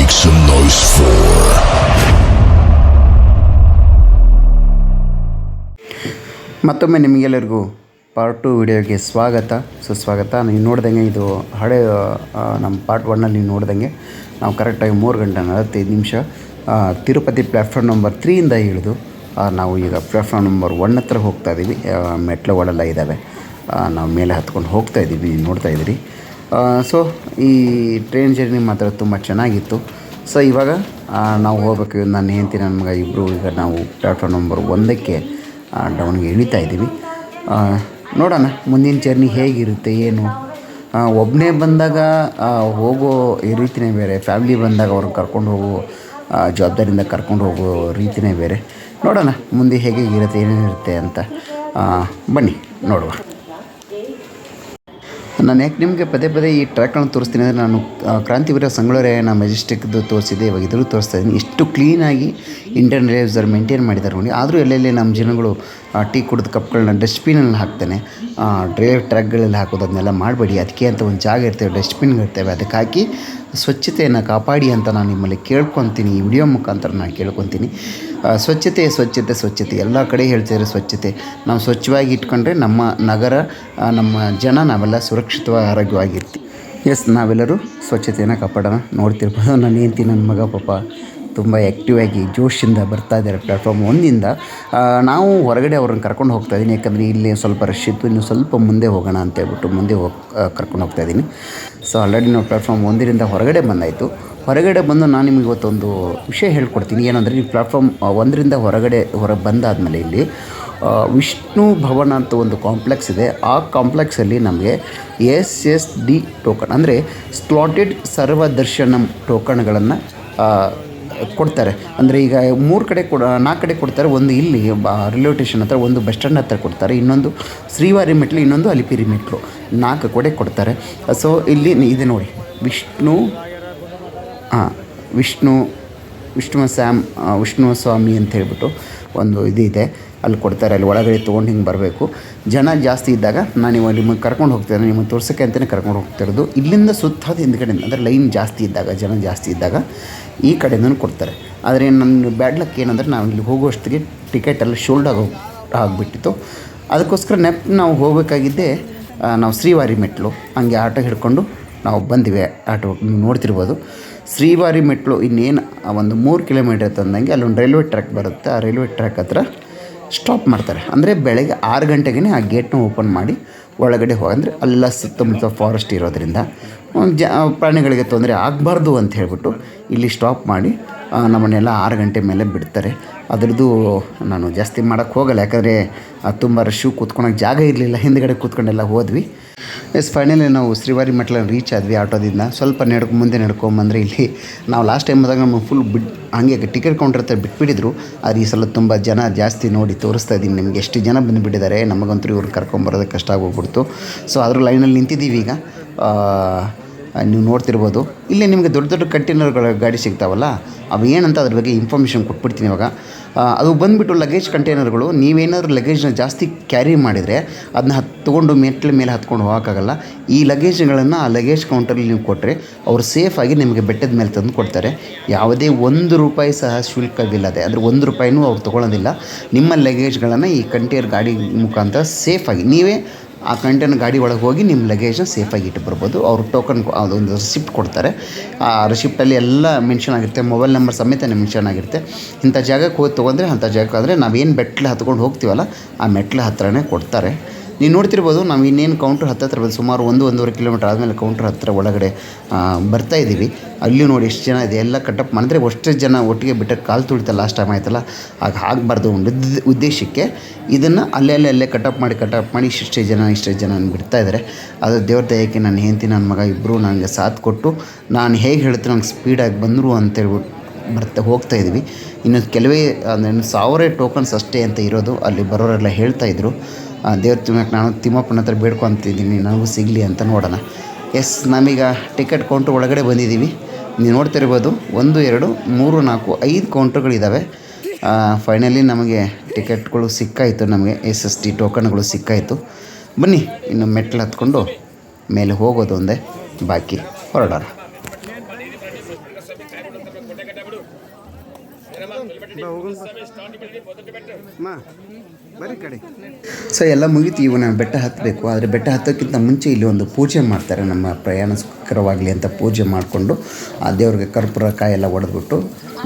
Make some noise for ಮತ್ತೊಮ್ಮೆ ನಿಮಗೆಲ್ಲರಿಗೂ part 2 ವಿಡಿಯೋಗೆ ಸುಸ್ವಾಗತ. ನೀವು ನೋಡ್ದಂಗೆ ಇದು ಹಳೆ ನಮ್ಮ ಪಾರ್ಟ್ 1ನಲ್ಲಿ ನೀವು ನೋಡ್ದಂಗೆ ನಾವು ಕರೆಕ್ಟಾಗಿ 3 ಗಂಟೆ 45 ನಿಮಿಷ ತಿರುಪತಿ ಪ್ಲ್ಯಾಟ್ಫಾರ್ಮ್ ನಂಬರ್ 3ಇಂದ ಇಳಿದು ನಾವು ಈಗ ಪ್ಲ್ಯಾಟ್ಫಾರ್ಮ್ ನಂಬರ್ 1 ಹತ್ರ ಹೋಗ್ತಾ ಇದ್ದೀವಿ. ಮೆಟ್ಲುಗಳೆಲ್ಲ ಇದ್ದಾವೆ, ನಾವು ಮೇಲೆ ಹತ್ಕೊಂಡು ಹೋಗ್ತಾ ಇದ್ದೀವಿ, ನೋಡ್ತಾ ಇದ್ದೀರಿ. ಸೊ ಈ ಟ್ರೈನ್ ಜರ್ನಿ ಮಾತ್ರ ತುಂಬ ಚೆನ್ನಾಗಿತ್ತು. ಸೊ ಇವಾಗ ನಾವು ಹೋಗ್ಬೇಕು. ನಾನು ಹೇಳ್ತೀನಿ, ನನ್ನ ಮಗ ಇಬ್ಬರು ಈಗ ನಾವು ಪ್ಲ್ಯಾಟ್ಫಾರ್ಮ್ ನಂಬರ್ 1ಕ್ಕೆ ಡೌನ್ಗೆ ಇಳಿತಾ ಇದ್ದೀವಿ. ನೋಡೋಣ ಮುಂದಿನ ಜರ್ನಿ ಹೇಗಿರುತ್ತೆ ಏನು. ಒಬ್ಬನೇ ಬಂದಾಗ ಹೋಗೋ ಈ ರೀತಿಯೇ ಬೇರೆ, ಫ್ಯಾಮಿಲಿ ಬಂದಾಗ ಅವ್ರನ್ನ ಕರ್ಕೊಂಡು ಹೋಗೋ ಜವಾಬ್ದಾರಿಯಿಂದ ಕರ್ಕೊಂಡು ಹೋಗೋ ರೀತಿಯೇ ಬೇರೆ. ನೋಡೋಣ ಮುಂದೆ ಹೇಗೆ ಇರುತ್ತೆ, ಏನೇನಿರುತ್ತೆ ಅಂತ. ಬನ್ನಿ ನೋಡುವ. ನಾನು ಯಾಕೆ ನಿಮಗೆ ಪದೇ ಈ ಟ್ರ್ಯಾಕ್ಗಳನ್ನು ತೋರಿಸ್ತೀನಿ ಅಂದರೆ, ನಾನು ಕ್ರಾಂತಿವೀರ ಸಂಗೊಳ್ಳಿ ಮೆಜೆಸ್ಟಿಕ್ದು ತೋರಿಸಿದೆ, ಇವಾಗ ಇದ್ರೂ ತೋರಿಸ್ತಾ ಇದ್ದೀನಿ. ಎಷ್ಟು ಕ್ಲೀನಾಗಿ ಇಂಡಿಯನ್ ರೈಲ್ವೇಸರು ಮೇಂಟೈನ್ ಮಾಡಿದ್ದಾರೆ ನೋಡಿ. ಆದರೂ ಎಲ್ಲೆಲ್ಲಿ ನಮ್ಮ ಜನಗಳು ಟೀ ಕುಡಿದ ಕಪ್ಗಳನ್ನ ಡಸ್ಟ್ಬಿನಲ್ಲಿ ಹಾಕ್ತಾನೆ. ರೈಲ್ವೆ ಟ್ರ್ಯಾಕ್ಗಳಲ್ಲಿ ಹಾಕೋದು ಅದನ್ನೆಲ್ಲ ಮಾಡಬೇಡಿ. ಅದಕ್ಕೆ ಅಂತ ಒಂದು ಜಾಗ ಇರ್ತೇವೆ, ಡಸ್ಟ್ಬಿನ್ಗಳಿರ್ತೇವೆ, ಅದಕ್ಕೆ ಹಾಕಿ ಸ್ವಚ್ಛತೆಯನ್ನು ಕಾಪಾಡಿ ಅಂತ ನಾನು ನಿಮ್ಮಲ್ಲಿ ಕೇಳ್ಕೊತೀನಿ. ಈ ವಿಡಿಯೋ ಮುಖಾಂತರ ನಾನು ಕೇಳ್ಕೊತೀನಿ. ಸ್ವಚ್ಛತೆ ಎಲ್ಲ ಕಡೆ ಹೇಳ್ತಿದ್ದಾರೆ ಸ್ವಚ್ಛತೆ. ನಾವು ಸ್ವಚ್ಛವಾಗಿ ಇಟ್ಕೊಂಡ್ರೆ ನಮ್ಮ ನಗರ, ನಮ್ಮ ಜನ, ನಾವೆಲ್ಲ ಸುರಕ್ಷಿತವಾಗಿ ಆರೋಗ್ಯವಾಗಿರ್ತೀವಿ. ನಾವೆಲ್ಲರೂ ಸ್ವಚ್ಛತೆಯನ್ನು ಕಾಪಾಡೋಣ. ನೋಡ್ತಿರ್ಬೋದು ನನ್ನ ಹೆಂಡತಿ, ನನ್ನ ಮಗ ಪಾಪ ತುಂಬ ಆ್ಯಕ್ಟಿವ್ ಆಗಿ ಜೋಶಿಂದ ಬರ್ತಾ ಇದ್ದಾರೆ ಪ್ಲ್ಯಾಟ್ಫಾರ್ಮ್ 1ಇಂದ. ನಾವು ಹೊರಗಡೆ ಅವ್ರನ್ನ ಕರ್ಕೊಂಡು ಹೋಗ್ತಾ ಇದ್ದೀನಿ, ಯಾಕಂದರೆ ಇಲ್ಲಿ ಸ್ವಲ್ಪ ರಶ್ ಇತ್ತು. ಇನ್ನು ಸ್ವಲ್ಪ ಮುಂದೆ ಹೋಗೋಣ ಅಂತೇಳ್ಬಿಟ್ಟು ಮುಂದೆ ಕರ್ಕೊಂಡು ಹೋಗ್ತಾ ಇದ್ದೀನಿ. ಸೊ ಆಲ್ರೆಡಿ ನಾವು ಪ್ಲ್ಯಾಟ್ಫಾರ್ಮ್ 1ರಿಂದ ಹೊರಗಡೆ ಬಂದಾಯಿತು. ಹೊರಗಡೆ ಬಂದು ನಾನು ನಿಮಗೆ ಇವತ್ತೊಂದು ವಿಷಯ ಹೇಳ್ಕೊಡ್ತೀನಿ. ಏನಂದರೆ, ಈ ಪ್ಲ್ಯಾಟ್ಫಾರ್ಮ್ 1ರಿಂದ ಹೊರಗೆ ಬಂದಾದಮೇಲೆ ಇಲ್ಲಿ ವಿಷ್ಣು ಭವನ ಅಂತ ಒಂದು ಕಾಂಪ್ಲೆಕ್ಸ್ ಇದೆ. ಆ ಕಾಂಪ್ಲೆಕ್ಸಲ್ಲಿ ನಮಗೆ SSD ಟೋಕನ್ ಅಂದರೆ ಸ್ಲಾಟೆಡ್ ಸರ್ವದರ್ಶನಂ ಟೋಕನ್ಗಳನ್ನು ಕೊಡ್ತಾರೆ. ಅಂದರೆ ಈಗ 4 ಕಡೆ ಕೊಡ್ತಾರೆ. ಒಂದು ಇಲ್ಲಿ ರೈಲ್ವೆ ಸ್ಟೇಷನ್ ಹತ್ರ, ಒಂದು ಬಸ್ ಸ್ಟ್ಯಾಂಡ್ ಹತ್ರ ಕೊಡ್ತಾರೆ, ಇನ್ನೊಂದು ಶ್ರೀವಾರಿ ಮೆಟ್ಲು, ಇನ್ನೊಂದು ಅಲಿಪಿರಿ ಮೆಟ್ಲು, 4 ಕಡೆ ಕೊಡ್ತಾರೆ. ಸೊ ಇಲ್ಲಿ ಇದೆ ನೋಡಿ, ವಿಷ್ಣು ಸ್ವಾಮಿ ಅಂತ ಹೇಳ್ಬಿಟ್ಟು ಒಂದು ಇದೆ, ಅಲ್ಲಿ ಕೊಡ್ತಾರೆ. ಅಲ್ಲಿ ಒಳಗಡೆ ತೊಗೊಂಡು ಹಿಂಗೆ ಬರಬೇಕು. ಜನ ಜಾಸ್ತಿ ಇದ್ದಾಗ ನಾನು ಇವಾಗ ನಿಮಗೆ ಕರ್ಕೊಂಡು ಹೋಗ್ತೇನೆ, ನಿಮಗೆ ತೋರ್ಸೋಕ್ಕೆ ಅಂತಲೇ ಕರ್ಕೊಂಡು ಹೋಗ್ತಿರೋದು. ಇಲ್ಲಿಂದ ಸುತ್ತಾದ ಹಿಂದ್ಗಡೆಯಿಂದ, ಅಂದರೆ ಲೈನ್ ಜಾಸ್ತಿ ಇದ್ದಾಗ, ಜನ ಜಾಸ್ತಿ ಇದ್ದಾಗ ಈ ಕಡೆಯಿಂದ ಕೊಡ್ತಾರೆ. ಆದರೆ ನನ್ನ ಬ್ಯಾಡ್ ಲಕ್ ಏನಂದರೆ, ನಾವು ಇಲ್ಲಿ ಹೋಗುವಷ್ಟಿಗೆ ಟಿಕೆಟ್ ಎಲ್ಲ ಶೋಲ್ಡ್ ಆಗಿಬಿಟ್ಟಿತ್ತು. ಅದಕ್ಕೋಸ್ಕರ ನಾವು ಹೋಗಬೇಕಾಗಿದ್ದೆ ನಾವು ಶ್ರೀವಾರಿ ಮೆಟ್ಲು. ಹಂಗೆ ಆಟೋ ಹಿಡ್ಕೊಂಡು ನಾವು ಬಂದಿವೆ. ಆಟೋ ನೀವು ನೋಡ್ತಿರ್ಬೋದು. ಶ್ರೀವಾರಿ ಮೆಟ್ಲು ಇನ್ನೇನು ಒಂದು 3 ಕಿಲೋಮೀಟರ್ ತಂದಂಗೆ ಅಲ್ಲೊಂದು ರೈಲ್ವೆ ಟ್ರ್ಯಾಕ್ ಬರುತ್ತೆ. ಆ ರೈಲ್ವೆ ಟ್ರ್ಯಾಕ್ ಹತ್ರ ಸ್ಟಾಪ್ ಮಾಡ್ತಾರೆ. ಅಂದರೆ ಬೆಳಗ್ಗೆ 6 ಗಂಟೆಗೆ ಆ ಗೇಟ್ನ ಓಪನ್ ಮಾಡಿ ಒಳಗಡೆ ಅಂದರೆ ಅಲ್ಲ ಸುತ್ತಮುತ್ತ ಫಾರೆಸ್ಟ್ ಇರೋದ್ರಿಂದ ಪ್ರಾಣಿಗಳಿಗೆ ತೊಂದರೆ ಆಗಬಾರ್ದು ಅಂತ ಹೇಳ್ಬಿಟ್ಟು ಇಲ್ಲಿ ಸ್ಟಾಪ್ ಮಾಡಿ ನಮ್ಮನ್ನೆಲ್ಲ 6 ಗಂಟೆ ಮೇಲೆ ಬಿಡ್ತಾರೆ. ಅದರದ್ದು ನಾನು ಜಾಸ್ತಿ ಮಾಡೋಕ್ಕೆ ಹೋಗಲ್ಲ, ಯಾಕಂದರೆ ತುಂಬ ರಶ್ಶು, ಕೂತ್ಕೊಳಕ್ಕೆ ಜಾಗ ಇರಲಿಲ್ಲ. ಹಿಂದ್ಗಡೆ ಕೂತ್ಕೊಂಡೆಲ್ಲ ಹೋದ್ವಿ. ಫೈನಲಿ ನಾವು ಶ್ರೀವಾರಿ ಮೆಟ್ಲಲ್ಲಿ ರೀಚ್ ಆದ್ವಿ ಆಟೋದಿಂದ. ಸ್ವಲ್ಪ ಮುಂದೆ ನಡ್ಕೊಂಬಂದರೆ ಇಲ್ಲಿ ನಾವು ಲಾಸ್ಟ್ ಟೈಮ್ ಹೋದಾಗ ನಮಗೆ ಫುಲ್ ಹಾಗೆ ಟಿಕೆಟ್ ಕೌಂಟರ್ ಹತ್ರ ಬಿಟ್ಬಿಟ್ಟಿದ್ರು. ಆದರೆ ಈ ಸಲ ತುಂಬ ಜನ ಜಾಸ್ತಿ ನೋಡಿ ತೋರಿಸ್ತಾ ಇದ್ದೀನಿ ನಿಮಗೆ ಎಷ್ಟು ಜನ ಬಂದುಬಿಟ್ಟಿದ್ದಾರೆ. ನಮಗಂತೂ ಇವ್ರು ಕರ್ಕೊಂಬರೋದಕ್ಕೆ ಕಷ್ಟ ಆಗೋಗ್ಬಿಡ್ತು. ಸೊ ಅದ್ರ ಲೈನಲ್ಲಿ ನಿಂತಿದ್ದೀವಿ ಈಗ. ನೀವು ನೋಡ್ತಿರ್ಬೋದು, ಇಲ್ಲೇ ನಿಮಗೆ ದೊಡ್ಡ ಕಂಟೈನರ್ಗಳ ಗಾಡಿ ಸಿಗ್ತಾವಲ್ಲ, ಅವು ಏನಂತ ಅದ್ರ ಬಗ್ಗೆ ಇನ್ಫಾರ್ಮೇಷನ್ ಕೊಟ್ಬಿಡ್ತೀನಿ ಇವಾಗ. ಅದು ಬಂದುಬಿಟ್ಟು ಲಗೇಜ್ ಕಂಟೈನರ್ಗಳು. ನೀವೇನಾದರೂ ಲಗೇಜ್ನ ಜಾಸ್ತಿ ಕ್ಯಾರಿ ಮಾಡಿದರೆ ಅದನ್ನ ತೊಗೊಂಡು ಮೆಟ್ಲ ಮೇಲೆ ಹತ್ಕೊಂಡು ಹೋಗೋಕ್ಕಾಗಲ್ಲ. ಈ ಲಗೇಜ್ಗಳನ್ನು ಆ ಲಗೇಜ್ ಕೌಂಟರಲ್ಲಿ ನೀವು ಕೊಟ್ಟರೆ ಅವರು ಸೇಫಾಗಿ ನಿಮಗೆ ಬೆಟ್ಟದ ಮೇಲೆ ತಂದು ಕೊಡ್ತಾರೆ. ಯಾವುದೇ ₹1 ಸಹ ಶುಲ್ಕವಿಲ್ಲದೆ, ಅಂದರೆ ₹1 ಅವ್ರು ತೊಗೊಳ್ಳೋದಿಲ್ಲ. ನಿಮ್ಮ ಲಗೇಜ್ಗಳನ್ನು ಈ ಕಂಟೈನರ್ ಗಾಡಿ ಮುಖಾಂತರ ಸೇಫಾಗಿ ನೀವೇ ಆ ಕಂಟೈನರ್ ಗಾಡಿ ಒಳಗೆ ಹೋಗಿ ನಿಮ್ಮ ಲಗೇಜ್ನ ಸೇಫಾಗಿ ಇಟ್ಟು ಬರ್ಬೋದು. ಅವರು ಟೋಕನ್ ಅದೊಂದು ರಿಸಿಪ್ಟ್ ಕೊಡ್ತಾರೆ. ಆ ರಿಸಿಪ್ಟಲ್ಲಿ ಎಲ್ಲ ಮೆನ್ಷನ್ ಆಗಿರುತ್ತೆ, ಮೊಬೈಲ್ ನಂಬರ್ ಸಮೇತ ಮೆನ್ಷನ್ ಆಗಿರುತ್ತೆ. ಇಂಥ ಜಾಗಕ್ಕೆ ಹೋಗಿ ತೊಗೊಂಡ್ರೆ ಅಂಥ ಜಾಗಕ್ಕೆ ಆದರೆ ನಾವೇನು ಮೆಟ್ಲು ಹತ್ಕೊಂಡು ಹೋಗ್ತೀವಲ್ಲ ಆ ಮೆಟ್ಲು ಹತ್ರನೇ ಕೊಡ್ತಾರೆ. ನೀವು ನೋಡ್ತಿರ್ಬೋದು, ನಾವು ಇನ್ನೇನು ಕೌಂಟ್ರ್ ಹತ್ತಿರ ಬಂದು ಸುಮಾರು 1-1.5 ಕಿಲೋಮೀಟರ್ ಆದಮೇಲೆ ಕೌಂಟ್ರ್ ಹತ್ತಿರ ಒಳಗಡೆ ಬರ್ತಾಯಿದ್ದೀವಿ. ಅಲ್ಲಿ ನೋಡಿ ಎಷ್ಟು ಜನ ಇದೆ, ಎಲ್ಲ ಕಟಪ್ ಮಾಡಿದ್ರೆ ಅಷ್ಟು ಜನ ಒಟ್ಟಿಗೆ ಬಿಟ್ಟರೆ ಕಾಲು ತುಳಿತ ಲಾಸ್ಟ್ ಟೈಮ್ ಆಯ್ತಲ್ಲ, ಆಗ ಆಗಬಾರ್ದು ಉದ್ದೇಶಕ್ಕೆ ಇದನ್ನು ಅಲ್ಲೇ ಕಟಪ್ ಮಾಡಿ ಇಷ್ಟೇ ಜನ ಬಿಡ್ತಾಯಿದ್ದಾರೆ. ಅದು ದೇವ್ರ ದಯಕ್ಕೆ ನನ್ನ ಹೆಂಡತಿ, ನನ್ನ ಮಗ ಇಬ್ಬರು ನನಗೆ ಸಾಥ್ ಕೊಟ್ಟು ನಾನು ಹೇಗೆ ಹೇಳ್ತೀನಿ ನಂಗೆ ಸ್ಪೀಡಾಗಿ ಬಂದರು ಅಂತೇಳ್ಬಿಟ್ಟು ಹೋಗ್ತಾಯಿದ್ವಿ. ಇನ್ನು ಕೆಲವೇ 1000 ಟೋಕನ್ಸ್ ಅಷ್ಟೇ ಅಂತ ಇರೋದು. ಅಲ್ಲಿ ಬರೋರೆಲ್ಲ ಹೇಳ್ತಾಯಿದ್ರು. ದೇವ್ರ ನಾನು ತಿಮ್ಮಪ್ಪನ ಹತ್ರ ಬೇಡ್ಕೊತಿದ್ದೀನಿ ನನಗೂ ಸಿಗಲಿ ಅಂತ. ನೋಡೋಣ. ನಾವೀಗ ಟಿಕೆಟ್ ಕೌಂಟ್ರ್ ಒಳಗಡೆ ಬಂದಿದ್ದೀವಿ. ನೀವು ನೋಡ್ತಿರ್ಬೋದು 1, 2, 3, 4, 5 ಕೌಂಟ್ರ್ಗಳಿದ್ದಾವೆ. ಫೈನಲಿ ನಮಗೆ ಟಿಕೆಟ್ಗಳು ಸಿಕ್ಕಾಯಿತು. ನಮಗೆ SSD ಟೋಕನ್ಗಳು ಸಿಕ್ಕಾಯಿತು. ಬನ್ನಿ ಇನ್ನು ಮೆಟ್ಲು ಹತ್ಕೊಂಡು ಮೇಲೆ ಹೋಗೋದು ಒಂದೇ ಬಾಕಿ, ಹೊರಡೋಣ. ಬರೀ ಕಡೆ. ಸೊ ಎಲ್ಲ ಮುಗೀತು. ಇವು ನಾವು ಬೆಟ್ಟ ಹತ್ತಬೇಕು. ಆದರೆ ಬೆಟ್ಟ ಹತ್ತೋಕ್ಕಿಂತ ಮುಂಚೆ ಇಲ್ಲಿ ಒಂದು ಪೂಜೆ ಮಾಡ್ತಾರೆ. ನಮ್ಮ ಪ್ರಯಾಣ ಸುಖಕರವಾಗಲಿ ಅಂತ ಪೂಜೆ ಮಾಡಿಕೊಂಡು ಆ ದೇವ್ರಿಗೆ ಕರ್ಪೂರ ಕಾಯಿ ಎಲ್ಲ ಒಡೆದ್ಬಿಟ್ಟು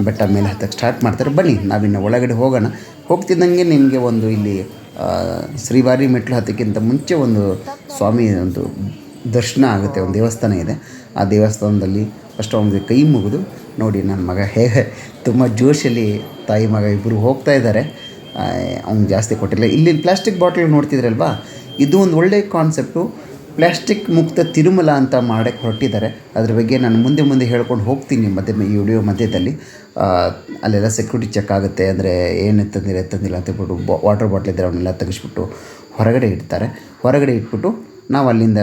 ಬೆಟ್ಟ ಮೇಲೆ ಹತ್ತಕ್ಕೆ ಸ್ಟಾರ್ಟ್ ಮಾಡ್ತಾರೆ. ಬನ್ನಿ ನಾವಿನ್ನು ಒಳಗಡೆ ಹೋಗೋಣ. ಹೋಗ್ತಿದ್ದಂಗೆ ನಿಮಗೆ ಒಂದು ಇಲ್ಲಿ ಶ್ರೀವಾರಿ ಮೆಟ್ಲು ಹತ್ತಕ್ಕಿಂತ ಮುಂಚೆ ಒಂದು ಸ್ವಾಮಿ ಒಂದು ದರ್ಶನ ಆಗುತ್ತೆ. ಒಂದು ದೇವಸ್ಥಾನ ಇದೆ. ಆ ದೇವಸ್ಥಾನದಲ್ಲಿ ಫಸ್ಟ್ ಅವನಿಗೆ ಕೈ ಮುಗಿದು ನೋಡಿ ನನ್ನ ಮಗ ಹೇಗೆ ತುಂಬ ಜೋಶಲ್ಲಿ ತಾಯಿ ಮಗ ಇಬ್ಬರು ಹೋಗ್ತಾ ಇದ್ದಾರೆ. ಅವ್ನು ಜಾಸ್ತಿ ಕೊಟ್ಟಿಲ್ಲ. ಇಲ್ಲಿ ಪ್ಲಾಸ್ಟಿಕ್ ಬಾಟಲ್ ನೋಡ್ತಿದ್ರಲ್ವಾ, ಇದು ಒಂದು ಒಳ್ಳೆಯ ಕಾನ್ಸೆಪ್ಟು. ಪ್ಲಾಸ್ಟಿಕ್ ಮುಕ್ತ ತಿರುಮಲ ಅಂತ ಮಾಡೋಕ್ಕೆ ಹೊರಟಿದ್ದಾರೆ. ಅದ್ರ ಬಗ್ಗೆ ನಾನು ಮುಂದೆ ಹೇಳ್ಕೊಂಡು ಹೋಗ್ತೀನಿ ಈ ವಿಡಿಯೋ ಮಧ್ಯದಲ್ಲಿ. ಅಲ್ಲೆಲ್ಲ ಸೆಕ್ಯೂರಿಟಿ ಚೆಕ್ ಆಗುತ್ತೆ. ಅಂದರೆ ಏನು ಎತ್ತಂದಿಲ್ಲ ಅಂತ ಹೇಳ್ಬಿಟ್ಟು ವಾಟರ್ ಬಾಟ್ಲ್ ಇದ್ದರೆ ಅವನ್ನೆಲ್ಲ ತೆಗೆಸ್ಬಿಟ್ಟು ಹೊರಗಡೆ ಇಡ್ತಾರೆ. ಹೊರಗಡೆ ಇಟ್ಬಿಟ್ಟು ನಾವು ಅಲ್ಲಿಂದ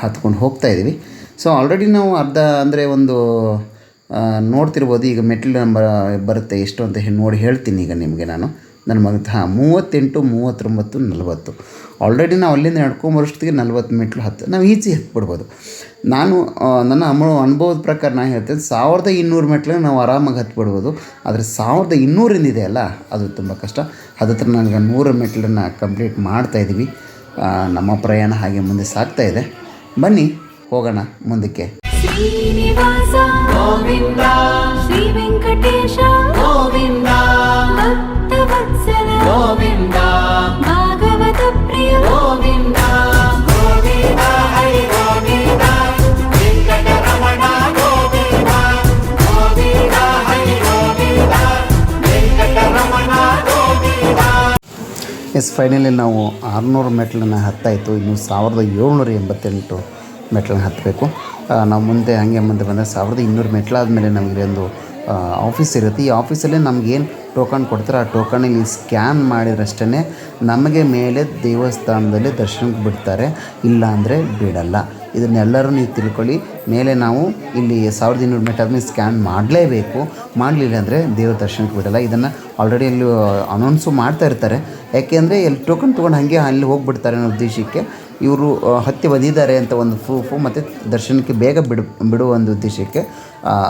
ಹತ್ಕೊಂಡು ಹೋಗ್ತಾಯಿದ್ದೀವಿ. ಸೊ ಆಲ್ರೆಡಿ ನಾವು ಅರ್ಧ ಅಂದರೆ ಒಂದು ನೋಡ್ತಿರ್ಬೋದು. ಈಗ ಮೆಟ್ಲು ನಂಬರ್ ಬರುತ್ತೆ ಎಷ್ಟು ಅಂತ ನೋಡಿ ಹೇಳ್ತೀನಿ ಈಗ ನಿಮಗೆ ನಾನು. ನನ್ನ ಮಗ 38, 39, 40 ಆಲ್ರೆಡಿ ನಾವು ಅಲ್ಲಿಂದ ನಡ್ಕೊಂಬರೋಷ್ಟಿಗೆ 40 ಮೆಟ್ಲು ನಾವು ಈಸಿ ಹತ್ಬಿಡ್ಬೋದು. ನಾನು ನನ್ನ ಅನುಭವದ ಪ್ರಕಾರ ನಾನು ಹೇಳ್ತೇನೆ 1200 ಮೆಟ್ಲು ನಾವು ಆರಾಮಾಗಿ ಹತ್ಬಿಡ್ಬೋದು. ಆದರೆ 1200 ಇದೆಯಲ್ಲ ಅದು ತುಂಬ ಕಷ್ಟ. ಅದತ್ರ ನನಗೆ 100 ಮೆಟ್ಲನ್ನು ಕಂಪ್ಲೀಟ್ ಮಾಡ್ತಾಯಿದ್ದೀವಿ. ನಮ್ಮ ಪ್ರಯಾಣ ಹಾಗೆ ಮುಂದೆ ಸಾಗ್ತಾ ಇದೆ. ಬನ್ನಿ ಹೋಗೋಣ ಮುಂದಕ್ಕೆ. ಶ್ರೀನಿವಾಸ ಗೋವಿಂದ, ಶ್ರೀ ವೆಂಕಟೇಶ ಗೋವಿಂದ, ಭಕ್ತವತ್ಸಲ ಗೋವಿಂದ, ಭಾಗವತ ಪ್ರಿಯ ಗೋವಿಂದ, ಗೋವಿಂದ ಹರಿ ಗೋವಿಂದ, ವೆಂಕಟರಮಣ ಗೋವಿಂದ, ಗೋವಿಂದ ಹರಿ ಗೋವಿಂದ, ವೆಂಕಟರಮಣ ಗೋವಿಂದ. ಫೈನಲಿ ನಾವು 600 ಮೆಟ್ಲನ್ನು ಹತ್ತಾಯಿತು. ಇನ್ನು 1788 ಮೆಟ್ಲನ್ನು ಹತ್ತಬೇಕು. ನಾವು ಮುಂದೆ ಬಂದರೆ 1200 ಮೆಟ್ಲಾದಮೇಲೆ ನಮಗೆ ಒಂದು ಆಫೀಸ್ ಇರುತ್ತೆ. ಈ ಆಫೀಸಲ್ಲಿ ನಮಗೇನು ಟೋಕನ್ ಕೊಡ್ತಾರೆ ಆ ಟೋಕನಲ್ಲಿ ಸ್ಕ್ಯಾನ್ ಮಾಡಿದ್ರಷ್ಟೇ ನಮಗೆ ಮೇಲೆ ದೇವಸ್ಥಾನದಲ್ಲಿ ದರ್ಶನಕ್ಕೆ ಬಿಡ್ತಾರೆ. ಇಲ್ಲ ಅಂದರೆ ಬಿಡಲ್ಲ. ಇದನ್ನೆಲ್ಲರೂ ನೀವು ತಿಳ್ಕೊಳ್ಳಿ. ಮೇಲೆ ನಾವು ಇಲ್ಲಿ 1200 ಮೆಟ್ಲಾದ್ಮೇಲೆ ಸ್ಕ್ಯಾನ್ ಮಾಡಲೇಬೇಕು. ಮಾಡಲಿಲ್ಲ ಅಂದರೆ ದೇವ್ರ ದರ್ಶನಕ್ಕೆ ಬಿಡಲ್ಲ. ಇದನ್ನು ಆಲ್ರೆಡಿ ಅಲ್ಲಿ ಅನೌನ್ಸು ಮಾಡ್ತಾ ಇರ್ತಾರೆ. ಯಾಕೆಂದರೆ ಎಲ್ಲಿ ಟೋಕನ್ ತೊಗೊಂಡು ಹಾಗೆ ಅಲ್ಲಿ ಹೋಗಿಬಿಡ್ತಾರೆ ಅನ್ನೋ ಉದ್ದೇಶಕ್ಕೆ ಇವರು ಹತ್ತಿ ಬಂದಿದ್ದಾರೆ ಅಂತ ಒಂದು ಪ್ರೂಫು ಮತ್ತು ದರ್ಶನಕ್ಕೆ ಬೇಗ ಬಿಡುವ ಒಂದು ಉದ್ದೇಶಕ್ಕೆ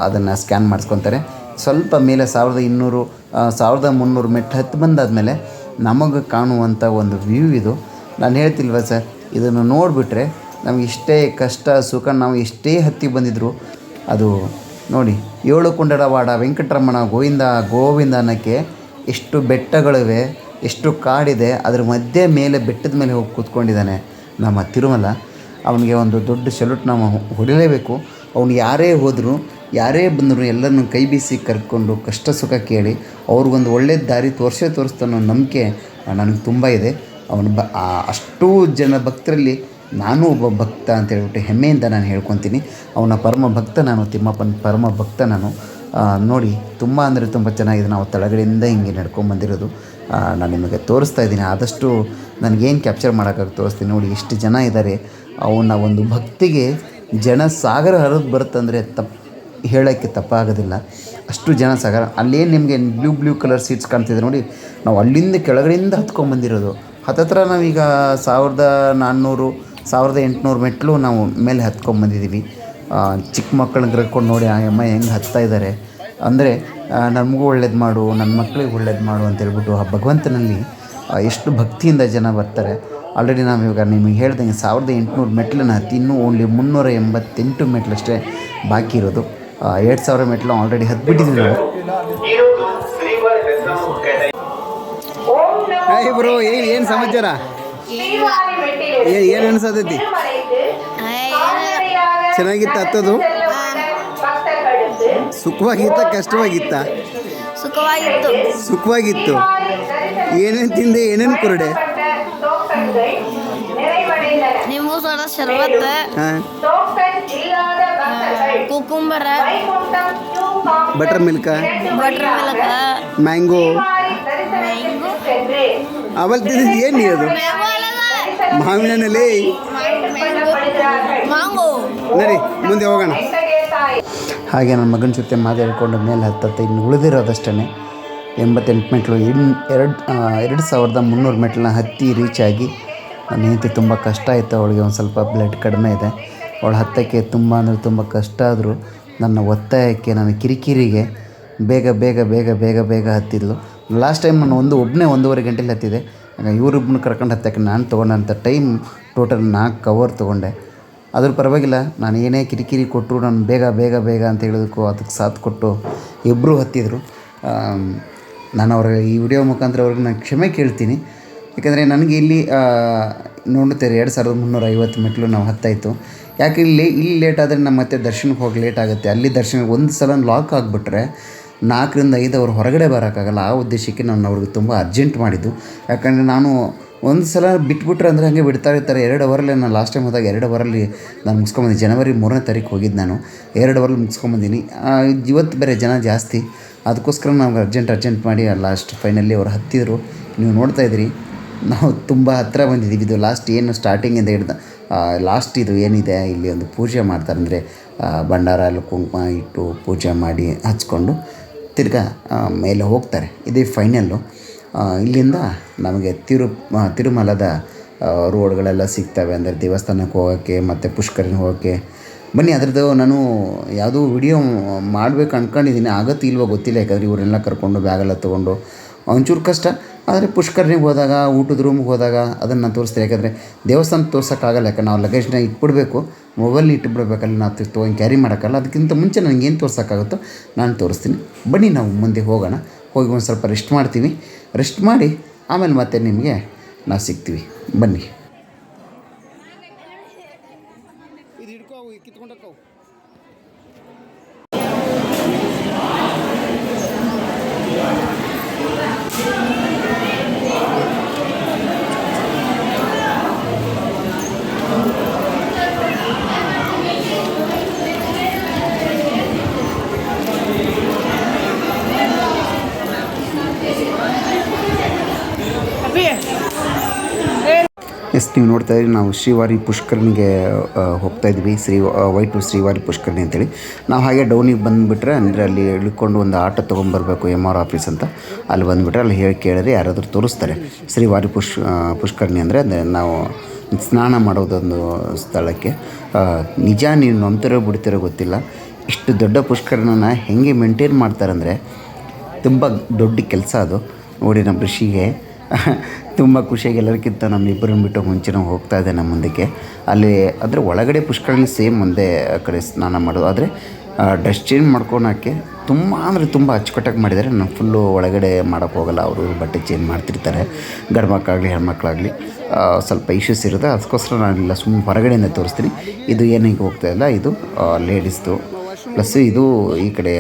ಅದನ್ನು ಸ್ಕ್ಯಾನ್ ಮಾಡಿಸ್ಕೊತಾರೆ. ಸ್ವಲ್ಪ ಮೇಲೆ 1200, 1300 ಮೆಟ್ಟು ಹತ್ತಿ ಬಂದಾದಮೇಲೆ ನಮಗೆ ಕಾಣುವಂಥ ಒಂದು ವ್ಯೂ ಇದು. ನಾನು ಹೇಳ್ತಿಲ್ವ ಸರ್, ಇದನ್ನು ನೋಡಿಬಿಟ್ರೆ ನಮಗೆ ಇಷ್ಟೇ ಕಷ್ಟ ಸುಖ ನಾವು ಎಷ್ಟೇ ಹತ್ತಿ ಬಂದಿದ್ರು ಅದು ನೋಡಿ 7 ಕುಂಡಲವಾಡ ವೆಂಕಟರಮಣ ಗೋವಿಂದ ಗೋವಿಂದ ಅನ್ನೋಕ್ಕೆ ಎಷ್ಟು ಬೆಟ್ಟಗಳಿವೆ, ಎಷ್ಟು ಕಾಡಿದೆ. ಅದ್ರ ಮಧ್ಯೆ ಮೇಲೆ ಬೆಟ್ಟದ ಮೇಲೆ ಹೋಗಿ ಕೂತ್ಕೊಂಡಿದ್ದಾನೆ ನಮ್ಮ ತಿರುಮಲ. ಅವನಿಗೆ ಒಂದು ದೊಡ್ಡ ಸಲ್ಯೂಟ್ ನಾವು ಹೊಡಿಲೇಬೇಕು. ಅವನು ಯಾರೇ ಹೋದರೂ ಯಾರೇ ಬಂದರೂ ಎಲ್ಲರನ್ನೂ ಕೈ ಬೀಸಿ ಕರ್ಕೊಂಡು ಕಷ್ಟ ಸುಖ ಕೇಳಿ ಅವ್ರಿಗೊಂದು ಒಳ್ಳೆಯ ದಾರಿ ತೋರಿಸ್ತಾನೋ ನಂಬಿಕೆ ನನಗೆ ತುಂಬ ಇದೆ. ಅವನು ಅಷ್ಟೂ ಜನ ಭಕ್ತರಲ್ಲಿ ನಾನು ಒಬ್ಬ ಭಕ್ತ ಅಂತ ಹೇಳ್ಬಿಟ್ಟು ಹೆಮ್ಮೆಯಿಂದ ನಾನು ಹೇಳ್ಕೊತೀನಿ. ಅವನ ಪರಮ ಭಕ್ತ ನಾನು, ತಿಮ್ಮಪ್ಪನ ಪರಮ ಭಕ್ತ ನಾನು. ನೋಡಿ ತುಂಬ ಅಂದರೆ ತುಂಬ ಚೆನ್ನಾಗಿದೆ. ನಾವು ತಳಗಡೆಯಿಂದ ಹಿಂಗೆ ನಡ್ಕೊಂಬಂದಿರೋದು ನಾನು ನಿಮಗೆ ತೋರಿಸ್ತಾ ಇದ್ದೀನಿ. ಆದಷ್ಟು ನನಗೇನು ಕ್ಯಾಪ್ಚರ್ ಮಾಡೋಕ್ಕಾಗಿ ತೋರಿಸ್ತೀನಿ. ನೋಡಿ ಎಷ್ಟು ಜನ ಇದ್ದಾರೆ. ಅವನ ಒಂದು ಭಕ್ತಿಗೆ ಜನ ಸಾಗರ ಹರಿದು ಬರುತ್ತಂದರೆ ಹೇಳೋಕ್ಕೆ ತಪ್ಪಾಗೋದಿಲ್ಲ. ಅಷ್ಟು ಜನ ಸಾಗರ. ಅಲ್ಲೇನು ನಿಮಗೆ ಬ್ಲೂ ಕಲರ್ ಸೀಟ್ಸ್ ಕಾಣ್ತಿದೆ ನೋಡಿ, ನಾವು ಅಲ್ಲಿಂದ ಕೆಳಗಡೆಯಿಂದ ಹತ್ಕೊಂಡ್ಬಂದಿರೋದು. ಹತ್ತತ್ರ ನಾವೀಗ 1400, 1800 ಮೆಟ್ಲು ನಾವು ಮೇಲೆ ಹತ್ಕೊಂಡ್ಬಂದಿದ್ದೀವಿ. ಚಿಕ್ಕ ಮಕ್ಕಳನ್ನ ಕರ್ಕೊಂಡು ನೋಡಿ ಆ ಅಮ್ಮ ಹೆಂಗೆ ಹತ್ತಾ ಇದ್ದಾರೆ ಅಂದರೆ ನಮಗೂ ಒಳ್ಳೇದು ಮಾಡು, ನನ್ನ ಮಕ್ಕಳಿಗೆ ಒಳ್ಳೇದು ಮಾಡು ಅಂತೇಳ್ಬಿಟ್ಟು ಆ ಭಗವಂತನಲ್ಲಿ ಎಷ್ಟು ಭಕ್ತಿಯಿಂದ ಜನ ಬರ್ತಾರೆ. ಆಲ್ರೆಡಿ ನಾವು ಇವಾಗ ನಿಮಗೆ ಹೇಳ್ದಂಗೆ 1800 ಮೆಟ್ಲನ್ನು ಹತ್ತಿ ಇನ್ನೂ ಓನ್ಲಿ 388 ಮೆಟ್ಲಷ್ಟೇ ಬಾಕಿ ಇರೋದು. 2000 ಮೆಟ್ಲು ಆಲ್ರೆಡಿ ಹತ್ಬಿಟ್ಟಿದ್ದೀವಿ ನಾವು. ಹಾಯ್ ಬ್ರೋ, ಏನು ಸಮಾಚಾರ? ಏನು ಅನ್ಸತೈತಿ? ಚೆನ್ನಾಗಿತ್ತ ಹತ್ತೋದು? ಸುಖವಾಗಿತ್ತ ಕಷ್ಟವಾಗಿತ್ತ? ಸುಖವಾಗಿತ್ತು. ಏನೇನು ತಿಂದೆ, ಏನೇನು ಕುರುಡೆ? ನಿಂಬು ಸೋಡಾ ಶರ್ಬತ್, ಕುಕುಂಬರ, ಬಟರ್ ಮಿಲ್ಕ, ಮ್ಯಾಂಗೋ ಅವಲ್ ತಿಂದಿದ್ದು. ಏನು ಅದು? ಮಾವಿನಲ್ಲಿ ನಡಿ ಮುಂದೆ ಹೋಗೋಣ. ಹಾಗೆ ನನ್ನ ಮಗನ ಜೊತೆ ಮಾತಾಡಿಕೊಂಡು ಮೇಲೆ ಹತ್ತತ್ತೆ. ಇನ್ನು ಉಳಿದಿರೋದಷ್ಟೇ 88 ಮೆಟ್ಲು. 2300 ಮೆಟ್ಲನ್ನ ಹತ್ತಿ ರೀಚ್ ಆಗಿ ನನ್ನ ಹೆಂಡತಿ ತುಂಬ ಕಷ್ಟ ಆಯಿತು. ಅವಳಿಗೆ ಒಂದು ಸ್ವಲ್ಪ ಬ್ಲಡ್ ಕಡಿಮೆ ಇದೆ. ಅವಳು ಹತ್ತಕ್ಕೆ ತುಂಬ ಅಂದರೆ ತುಂಬ ಕಷ್ಟ ಆದರೂ ನನ್ನ ಒತ್ತಾಯಕ್ಕೆ, ನನ್ನ ಕಿರಿಕಿರಿಗೆ ಬೇಗ ಬೇಗ ಬೇಗ ಬೇಗ ಬೇಗ ಹತ್ತಿದ್ಲು. ಲಾಸ್ಟ್ ಟೈಮ್ ನಾನು ಒಬ್ಬನೇ 1.5 ಗಂಟೆಲಿ ಹತ್ತಿದೆ. ಇವರಿಬ್ಬನ ಕರ್ಕೊಂಡು ಹತ್ತಕ್ಕೆ ನಾನು ತೊಗೊಂಡಂಥ ಟೈಮ್ ಟೋಟಲ್ 4 ಅವರ್ ತೊಗೊಂಡೆ. ಅದ್ರ ಪರವಾಗಿಲ್ಲ, ನಾನು ಏನೇ ಕಿರಿಕಿರಿ ಕೊಟ್ಟರು ನಾನು ಬೇಗ ಬೇಗ ಬೇಗ ಅಂತ ಹೇಳೋದಕ್ಕೂ ಅದಕ್ಕೆ ಸಾಥ್ ಕೊಟ್ಟು ಇಬ್ಬರು ಹತ್ತಿದ್ರು. ನಾನು ಅವ್ರಿಗೆ ಈ ವಿಡಿಯೋ ಮುಖಾಂತರ ಅವ್ರಿಗೆ ನಾನು ಕ್ಷಮೆ ಕೇಳ್ತೀನಿ. ಯಾಕೆಂದರೆ ನನಗೆ ಇಲ್ಲಿ ನೋಡುತ್ತೀರಿ 2350 ಮೆಟ್ಲು ನಾವು ಹತ್ತಾಯಿತು. ಯಾಕೆ ಇಲ್ಲಿ ಲೇಟ್ ಆದರೆ ನಮ್ಮ ಮತ್ತೆ ದರ್ಶನಕ್ಕೆ ಹೋಗಿ ಲೇಟ್ ಆಗುತ್ತೆ. ಅಲ್ಲಿ ದರ್ಶನಕ್ಕೆ ಒಂದು ಸಲ ಲಾಕ್ ಆಗಿಬಿಟ್ರೆ 4ರಿಂದ 5 ಅವರು ಹೊರಗಡೆ ಬರೋಕ್ಕಾಗಲ್ಲ. ಆ ಉದ್ದೇಶಕ್ಕೆ ನಾನು ಅವ್ರಿಗೆ ತುಂಬ ಅರ್ಜೆಂಟ್ ಮಾಡಿದ್ದು. ಯಾಕಂದರೆ ನಾನು ಒಂದು ಸಲ ಬಿಟ್ಬಿಟ್ರೆ ಅಂದರೆ ಹಾಗೆ ಬಿಡ್ತಾ ಇರ್ತಾರೆ. 2 ಅವರಲ್ಲಿ ನಾನು ಲಾಸ್ಟ್ ಟೈಮ್ ಹೋದಾಗ 2 ಅವರಲ್ಲಿ ನಾನು ಮುಗಿಸ್ಕೊಂಬಂದಿನಿ. ಜನವರಿ 3ನೇ ತಾರೀಕು ಹೋಗಿದ್ದು ನಾನು. 2 ಅವರಲ್ಲಿ ಮುಗಿಸ್ಕೊಂಬಂದಿನಿ. ಇವತ್ತು ಬೇರೆ ಜನ ಜಾಸ್ತಿ, ಅದಕ್ಕೋಸ್ಕರ ನಾವು ಅರ್ಜೆಂಟ್ ಮಾಡಿ ಲಾಸ್ಟ್ ಫೈನಲಿ ಅವ್ರು ಹತ್ತಿದ್ರು. ನೀವು ನೋಡ್ತಾಯಿದ್ರಿ, ನಾವು ತುಂಬ ಹತ್ತಿರ ಬಂದಿದ್ದೀವಿ. ಇದು ಲಾಸ್ಟ್ ಏನು ಸ್ಟಾರ್ಟಿಂಗಿಂದ ಹಿಡ್ದು ಲಾಸ್ಟ್ ಇದು ಏನಿದೆ ಇಲ್ಲಿ ಒಂದು ಪೂಜೆ ಮಾಡ್ತಾರೆ. ಅಂದರೆ ಭಂಡಾರ ಎಲ್ಲ ಕುಂಕುಮ ಇಟ್ಟು ಪೂಜೆ ಮಾಡಿ ಹಚ್ಕೊಂಡು ತಿರ್ಗಾ ಮೇಲೆ ಹೋಗ್ತಾರೆ. ಇದೇ ಫೈನಲ್ಲು. ಇಲ್ಲಿಂದ ನಮಗೆ ತಿರುಮಲದ ರೋಡ್ಗಳೆಲ್ಲ ಸಿಗ್ತವೆ. ಅಂದರೆ ದೇವಸ್ಥಾನಕ್ಕೆ ಹೋಗೋಕ್ಕೆ ಮತ್ತು ಪುಷ್ಕರಣಿಗೆ ಹೋಗೋಕ್ಕೆ. ಬನ್ನಿ, ಅದರದ್ದು ನಾನು ಯಾವುದೋ ವಿಡಿಯೋ ಮಾಡಬೇಕು ಅಂದ್ಕೊಂಡಿದ್ದೀನಿ. ಆಗುತ್ತೆ ಇಲ್ವೋ ಗೊತ್ತಿಲ್ಲ. ಯಾಕಂದರೆ ಇವರೆಲ್ಲ ಕರ್ಕೊಂಡು ಬ್ಯಾಗೆಲ್ಲ ತೊಗೊಂಡು ಒಂಚೂರು ಕಷ್ಟ. ಆದರೆ ಪುಷ್ಕರಣಿಗೆ ಹೋದಾಗ, ಊಟದ ರೂಮಿಗೆ ಹೋದಾಗ ಅದನ್ನು ನಾನು ತೋರಿಸ್ತೀನಿ. ಯಾಕಂದರೆ ದೇವಸ್ಥಾನ ತೋರ್ಸೋಕ್ಕಾಗಲ್ಲ. ಯಾಕಂದ್ರೆ ನಾವು ಲಗೇಜ್ನ ಇಟ್ಬಿಡ್ಬೇಕು, ಮೊಬೈಲ್ ಇಟ್ಬಿಡ್ಬೇಕಲ್ಲ, ನಾವು ತೊಗೊಂಡು ಕ್ಯಾರಿ ಮಾಡೋಕ್ಕಲ್ಲ. ಅದಕ್ಕಿಂತ ಮುಂಚೆ ನನಗೆ ಏನು ತೋರ್ಸೋಕ್ಕಾಗುತ್ತೋ ನಾನು ತೋರಿಸ್ತೀನಿ. ಬನ್ನಿ, ನಾವು ಮುಂದೆ ಹೋಗೋಣ. ಹೋಗಿ ಒಂದು ಸ್ವಲ್ಪ ರೆಸ್ಟ್ ಮಾಡ್ತೀವಿ. ರೆಸ್ಟ್ ಮಾಡಿ ಆಮೇಲೆ ಮತ್ತೆ ನಿಮಗೆ ನಾವು ಸಿಗ್ತೀವಿ. ಬನ್ನಿ. ಎಸ್, ನೀವು ನೋಡ್ತಾ ಇದ್ದೀರಿ, ನಾವು ಶ್ರೀವಾರಿ ಪುಷ್ಕರಣಿಗೆ ಹೋಗ್ತಾಯಿದ್ವಿ. ವೈಟು ಶ್ರೀವಾರಿ ಪುಷ್ಕರಣಿ ಅಂತೇಳಿ. ನಾವು ಹಾಗೆ ಡೌನಿಗೆ ಬಂದುಬಿಟ್ರೆ, ಅಂದರೆ ಅಲ್ಲಿ ಇಳ್ಕೊಂಡು ಒಂದು ಆಟೋ ತೊಗೊಂಬರ್ಬೇಕು, MR ಆಫೀಸ್ ಅಂತ. ಅಲ್ಲಿ ಬಂದುಬಿಟ್ರೆ ಅಲ್ಲಿ ಹೇಳಿ ಕೇಳಿದ್ರೆ ಯಾರಾದರೂ ತೋರಿಸ್ತಾರೆ. ಶ್ರೀವಾರಿ ಪುಷ್ಕರಣಿ ಅಂದರೆ ನಾವು ಸ್ನಾನ ಮಾಡೋದೊಂದು ಸ್ಥಳಕ್ಕೆ. ನಿಜ, ನೀವು ನಂಬ್ತಿರೋ ಬಿಡ್ತಿರೋ ಗೊತ್ತಿಲ್ಲ, ಇಷ್ಟು ದೊಡ್ಡ ಪುಷ್ಕರಣಿನ ಹೆಂಗೆ ಮೇಂಟೈನ್ ಮಾಡ್ತಾರಂದರೆ ತುಂಬ ದೊಡ್ಡ ಕೆಲಸ ಅದು. ನೋಡಿ, ನಮ್ಮ ಋಷಿಗೆ ತುಂಬ ಖುಷಿಯಾಗಿ ಎಲ್ಲರಿಗಿಂತ ನಮ್ಮಿಬ್ಬರನ್ನು ಬಿಟ್ಟು ಮುಂಚೆ ನಾವು ಹೋಗ್ತಾ ಇದ್ದೆ ನಮ್ಮ ಮುಂದಕ್ಕೆ. ಅಲ್ಲಿ ಅದರ ಒಳಗಡೆ ಪುಷ್ಕರಣಿ ಸೇಮ್ ಒಂದೇ ಕಡೆ ಸ್ನಾನ ಮಾಡೋದು. ಆದರೆ ಡ್ರೆಸ್ ಚೇಂಜ್ ಮಾಡ್ಕೊಳಕ್ಕೆ ತುಂಬ ಅಂದರೆ ತುಂಬ ಅಚ್ಚುಕಟ್ಟಾಗಿ ಮಾಡಿದ್ದಾರೆ. ನಾನು ಫುಲ್ಲು ಒಳಗಡೆ ಮಾಡೋಕ್ಕೆ ಹೋಗಲ್ಲ. ಅವರು ಬಟ್ಟೆ ಚೇಂಜ್ ಮಾಡ್ತಿರ್ತಾರೆ, ಗಂಡು ಮಕ್ಕಳಾಗಲಿ ಹೆಣ್ಮಕ್ಳಾಗಲಿ. ಸ್ವಲ್ಪ ಇಶ್ಯೂಸ್ ಇರುತ್ತೆ. ಅದಕ್ಕೋಸ್ಕರ ನಾನಿಲ್ಲ, ಸುಮ್ಮನೆ ಹೊರಗಡೆಯಿಂದ ತೋರಿಸ್ತೀನಿ. ಇದು ಏನಿಗೆ ಹೋಗ್ತಾಯಿಲ್ಲ, ಇದು ಲೇಡೀಸ್ದು, ಪ್ಲಸ್ ಇದು ಈ ಕಡೆ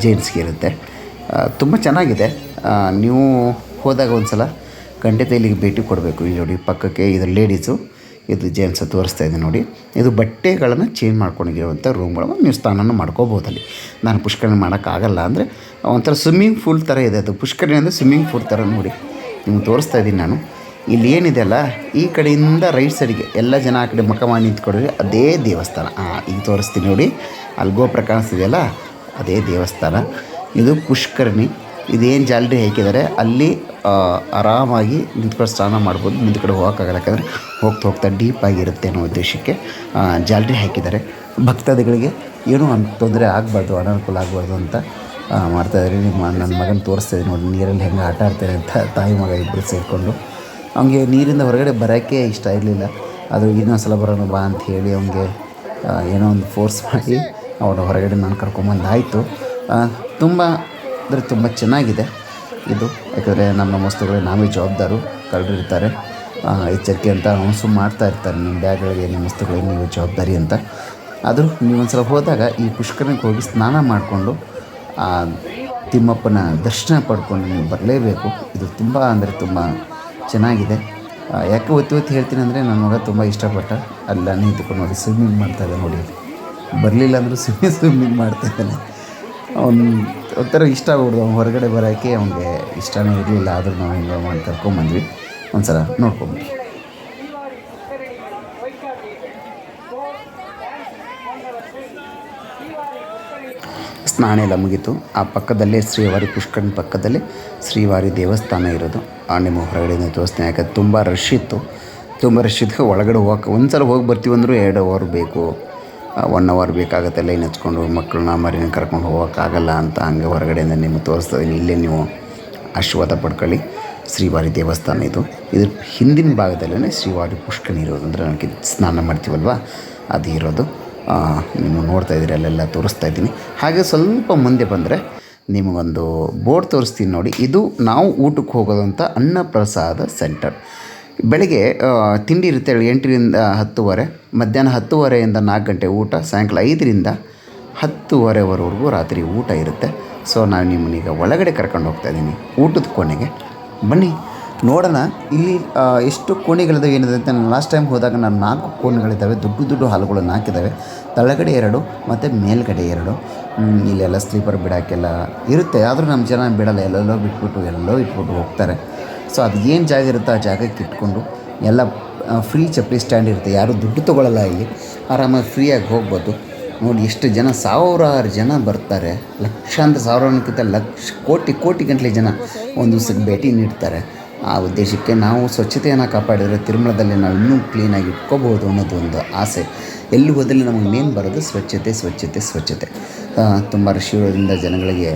ಜೆಂಟ್ಸ್ಗೆ ಇರುತ್ತೆ. ತುಂಬ ಚೆನ್ನಾಗಿದೆ. ನೀವು ಹೋದಾಗ ಒಂದು ಸಲ ಖಂಡಿತ ಇಲ್ಲಿಗೆ ಭೇಟಿ ಕೊಡಬೇಕು. ಇಲ್ಲಿ ನೋಡಿ, ಪಕ್ಕಕ್ಕೆ ಇದು ಲೇಡೀಸು, ಇದು ಜೆಂಟ್ಸ್ ತೋರಿಸ್ತಾ ಇದೆ ನೋಡಿ. ಇದು ಬಟ್ಟೆಗಳನ್ನು ಚೇಂಜ್ ಮಾಡ್ಕೊಂಡಿರುವಂಥ ರೂಮ್ಗಳು. ನೀವು ಸ್ನಾನ ಮಾಡ್ಕೋಬೋದು ಅಲ್ಲಿ. ನಾನು ಪುಷ್ಕರಣಿ ಮಾಡೋಕ್ಕಾಗಲ್ಲ, ಅಂದರೆ ಒಂಥರ ಸ್ವಿಮ್ಮಿಂಗ್ ಪೂಲ್ ಥರ ಇದೆ ಅದು. ಪುಷ್ಕರಣಿ ಅಂದರೆ ಸ್ವಿಮ್ಮಿಂಗ್ ಪೂಲ್ ಥರ ನೋಡಿ. ನಿಮ್ಗೆ ತೋರಿಸ್ತಾ ಇದ್ದೀನಿ ನಾನು. ಇಲ್ಲಿ ಏನಿದೆ ಅಲ್ಲ, ಈ ಕಡೆಯಿಂದ ರೈಟ್ ಸೈಡಿಗೆ ಎಲ್ಲ ಜನ ಆ ಕಡೆ ಮುಖ ಮಾಡಿ ನಿಂತ್ಕೊಂಡ್ರೆ ಅದೇ ದೇವಸ್ಥಾನ. ಈಗ ತೋರಿಸ್ತೀನಿ ನೋಡಿ, ಅಲ್ಲಿ ಗೋಪುರ ಕಾಣಿಸ್ತಿದೆಯಲ್ಲ, ಅದೇ ದೇವಸ್ಥಾನ. ಇದು ಪುಷ್ಕರಣಿ. ಇದೇನು ಜಾಲರಿ ಹಾಕಿದ್ದಾರೆ ಅಲ್ಲಿ ಆರಾಮಾಗಿ ನಿಂತ್ಕೊಂಡು ಸ್ನಾನ ಮಾಡ್ಬೋದು. ಮುಂದೆ ಕಡೆ ಹೋಗೋಕ್ಕಾಗಲ್ಲ, ಯಾಕಂದರೆ ಹೋಗ್ತಾ ಡೀಪಾಗಿರುತ್ತೆ ಅನ್ನೋ ಉದ್ದೇಶಕ್ಕೆ ಜಾಲರಿ ಹಾಕಿದ್ದಾರೆ. ಭಕ್ತಾದಿಗಳಿಗೆ ಏನೂ ತೊಂದರೆ ಆಗಬಾರ್ದು, ಅನಾನುಕೂಲ ಆಗಬಾರ್ದು ಅಂತ ಮಾಡ್ತಾಯಿದ್ದಾರೆ. ನನ್ನ ಮಗನ ತೋರಿಸ್ತಾಯಿದ್ದೀನಿ ನೋಡಿ, ನೀರಲ್ಲಿ ಹೆಂಗೆ ಆಟ ಆಡ್ತಾರೆ ಅಂತ. ತಾಯಿ ಮಗ ಇಬ್ಬರು ಸೇರಿಕೊಂಡು. ಅವನಿಗೆ ನೀರಿಂದ ಹೊರಗಡೆ ಬರೋಕ್ಕೆ ಇಷ್ಟ ಇರಲಿಲ್ಲ. ಅದು ಇನ್ನೊಂದು ಸಲ ಬರೋಣ ಬಾ ಅಂತ ಹೇಳಿ ಅವನಿಗೆ ಏನೋ ಒಂದು ಫೋರ್ಸ್ ಮಾಡಿ ಅವನ ಹೊರಗಡೆ ನಾನು ಕರ್ಕೊಂಬಂದಾಯಿತು. ತುಂಬ ಅಂದರೆ ತುಂಬ ಚೆನ್ನಾಗಿದೆ ಇದು. ಯಾಕಂದರೆ ನಮ್ಮ ವಸ್ತುಗಳಿಗೆ ನಾವೇ ಜವಾಬ್ದಾರು. ಕಳ್ಳರು ಇರ್ತಾರೆ, ಎಚ್ಚರಿಕೆ ಅಂತ ಅನೌನ್ಸು ಮಾಡ್ತಾ ಇರ್ತಾರೆ, ನಿಮ್ಮ ಬ್ಯಾಗ್ಗಳಿಗೆ ನಿಮ್ಮ ವಸ್ತುಗಳಿಗೆ ನೀವೇ ಜವಾಬ್ದಾರಿ ಅಂತ. ಆದರೂ ನೀವೊಂದು ಸಲ ಹೋದಾಗ ಈ ಪುಷ್ಕರಣಿಗೆ ಹೋಗಿ ಸ್ನಾನ ಮಾಡಿಕೊಂಡು ತಿಮ್ಮಪ್ಪನ ದರ್ಶನ ಪಡ್ಕೊಂಡು ನೀವು ಬರಲೇಬೇಕು. ಇದು ತುಂಬ ಅಂದರೆ ತುಂಬ ಚೆನ್ನಾಗಿದೆ. ಯಾಕೆ ಒತ್ತಿ ಹೇಳ್ತೀನಿ ಅಂದರೆ, ನನ್ನ ಮಗ ತುಂಬ ಇಷ್ಟಪಟ್ಟ ಅಲ್ಲ ನಿಂತ್ಕೊಂಡು ನೋಡಿ ಸ್ವಿಮ್ಮಿಂಗ್ ಮಾಡ್ತಾಯಿದ್ದೆ ನೋಡಿ. ಬರಲಿಲ್ಲ ಅಂದರೂ ಸ್ವಿಮ್ಮಿಂಗ್ ಮಾಡ್ತಾಯಿದ್ದಾನೆ. ಒಂಥರ ಇಷ್ಟ ಆಗ್ಬಿಡ್ದು. ಅವ್ನು ಹೊರಗಡೆ ಬರೋಕ್ಕೆ ಅವನಿಗೆ ಇಷ್ಟನೇ ಇರಲಿಲ್ಲ. ಆದರೂ ನಾವು ಹಿಂಗೆ ಮಾಡಿ ಕರ್ಕೊಂಬಂದ್ವಿ. ಒಂದು ಸಲ ನೋಡ್ಕೊಂಬಿಡಿ. ಸ್ನಾನ ಎಲ್ಲ ಮುಗೀತು. ಆ ಪಕ್ಕದಲ್ಲೇ ಶ್ರೀವಾರಿ ಪುಷ್ಕರಣಿ ಪಕ್ಕದಲ್ಲೇ ಶ್ರೀವಾರಿ ದೇವಸ್ಥಾನ ಇರೋದು. ನಿಮ್ಮ ಹೊರಗಡೆಯಿಂದ ತೋರಿಸ್ತೀನಿ. ಯಾಕಂದ್ರೆ ತುಂಬ ರಶ್ ಇತ್ತು. ಒಳಗಡೆ ಹೋಗಕ್ಕೆ ಒಂದು ಸಲ ಹೋಗಿ ಬರ್ತೀವಿ ಅಂದರೂ 2 ಅವರ್ ಬೇಕು. 1 ಅವರ್ ಬೇಕಾಗುತ್ತೆ ಲೈನ್ ಹಚ್ಕೊಂಡು ಮಕ್ಕಳನ್ನ ಮರಿನ ಕರ್ಕೊಂಡು ಹೋಗೋಕ್ಕಾಗಲ್ಲ ಅಂತ ಹಂಗೆ ಹೊರಗಡೆಯಿಂದ ನಿಮಗೆ ತೋರಿಸ್ತಾ ಇದ್ದೀನಿ. ಇಲ್ಲೇ ನೀವು ಆಶೀರ್ವಾದ ಪಡ್ಕೊಳ್ಳಿ. ಶ್ರೀವಾರಿ ದೇವಸ್ಥಾನ ಇದು. ಇದ್ರ ಹಿಂದಿನ ಭಾಗದಲ್ಲೇ ಶ್ರೀವಾರಿ ಪುಷ್ಕರಣಿ ಇರೋದು, ಅಂದರೆ ನನಗೆ ಸ್ನಾನ ಮಾಡ್ತೀವಲ್ವ ಅದು ಇರೋದು. ನೀವು ನೋಡ್ತಾ ಇದ್ದೀರಿ, ಅಲ್ಲೆಲ್ಲ ತೋರಿಸ್ತಾ ಇದ್ದೀನಿ. ಹಾಗೆ ಸ್ವಲ್ಪ ಮುಂದೆ ಬಂದರೆ ನಿಮಗೊಂದು ಬೋರ್ಡ್ ತೋರಿಸ್ತೀನಿ ನೋಡಿ. ಇದು ನಾವು ಊಟಕ್ಕೆ ಹೋಗೋದಂಥ ಅನ್ನಪ್ರಸಾದ ಸೆಂಟರ್. ಬೆಳಗ್ಗೆ ತಿಂಡಿ ಇರುತ್ತೆ 8ರಿಂದ 10:30, ಮಧ್ಯಾಹ್ನ 10:30ಯಿಂದ 4 ಗಂಟೆ ಊಟ, ಸಾಯಂಕಾಲ 5ರಿಂದ 10:30ವರೆಗೂ ರಾತ್ರಿ ಊಟ ಇರುತ್ತೆ. ಸೊ ನಾನು ನಿಮ್ಮನ್ನೀಗ ಒಳಗಡೆ ಕರ್ಕೊಂಡು ಹೋಗ್ತಾಯಿದ್ದೀನಿ ಊಟದ ಕೋಣೆಗೆ. ಬನ್ನಿ ನೋಡೋಣ ಇಲ್ಲಿ ಎಷ್ಟು ಕೋಣೆಗಳಿದ್ದಾವೆ ಏನಿದೆ ಅಂತ. ನಾನು ಲಾಸ್ಟ್ ಟೈಮ್ ಹೋದಾಗ ನಾನು 4 ಕೋಣೆಗಳಿದ್ದಾವೆ, ದೊಡ್ಡ ಹಾಲುಗಳು 4 ಇದ್ದಾವೆ. ತಳಗಡೆ 2 ಮತ್ತು ಮೇಲ್ಗಡೆ 2. ಇಲ್ಲೆಲ್ಲ ಸ್ಲೀಪರ್ ಬಿಡೋಕ್ಕೆಲ್ಲ ಇರುತ್ತೆ, ಆದರೂ ನಮ್ಮ ಜನ ಬಿಡಲ್ಲ, ಎಲ್ಲೆಲ್ಲೋ ಇಟ್ಬಿಟ್ಟು ಹೋಗ್ತಾರೆ. ಸೊ ಅದು ಏನು ಜಾಗ ಇರುತ್ತೋ ಆ ಜಾಗಕ್ಕೆ ಇಟ್ಕೊಂಡು ಎಲ್ಲ ಫ್ರೀ ಚಪ್ಪಲಿ ಸ್ಟ್ಯಾಂಡ್ ಇರುತ್ತೆ, ಯಾರೂ ದುಡ್ಡು ತೊಗೊಳ್ಳಲ್ಲ. ಇಲ್ಲಿ ಆರಾಮಾಗಿ ಫ್ರೀಯಾಗಿ ಹೋಗ್ಬೋದು. ನೋಡಿ ಎಷ್ಟು ಜನ, ಸಾವಿರಾರು ಜನ ಬರ್ತಾರೆ, ಲಕ್ಷಾಂತರ ಸಾವಿರಕ್ಕಿಂತ ಕೋಟಿ ಗಟ್ಟಲೆ ಜನ ಒಂದು ದಿವಸಕ್ಕೆ ಭೇಟಿ ನೀಡ್ತಾರೆ. ಆ ಉದ್ದೇಶಕ್ಕೆ ನಾವು ಸ್ವಚ್ಛತೆಯನ್ನು ಕಾಪಾಡಿದರೆ ತಿರುಮಲದಲ್ಲಿ ನಾವು ಇನ್ನೂ ಕ್ಲೀನಾಗಿ ಇಟ್ಕೋಬೋದು ಅನ್ನೋದು ಒಂದು ಆಸೆ. ಎಲ್ಲಿ ಹೋದಲ್ಲಿ ನಮಗೆ ಮೇನ್ ಬರೋದು ಸ್ವಚ್ಛತೆ. ತುಂಬ ರಶ್ ಇರೋದ್ರಿಂದ ಜನಗಳಿಗೆ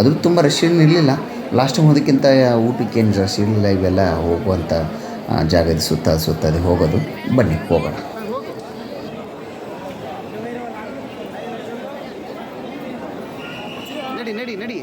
ಅದು ತುಂಬ ರಶ್ ಇರಲಿಲ್ಲ. ಲಾಸ್ಟ್ ಟೈಮ್ ಹೋದಕ್ಕಿಂತ ಊಟಕ್ಕೇನು ರಶ್ ಇರಲಿಲ್ಲ. ಇವೆಲ್ಲ ಹೋಗುವಂಥ ಜಾಗದ ಸುತ್ತದೆ ಹೋಗೋದು. ಬನ್ನಿ ಹೋಗೋಣ. ನಡಿ.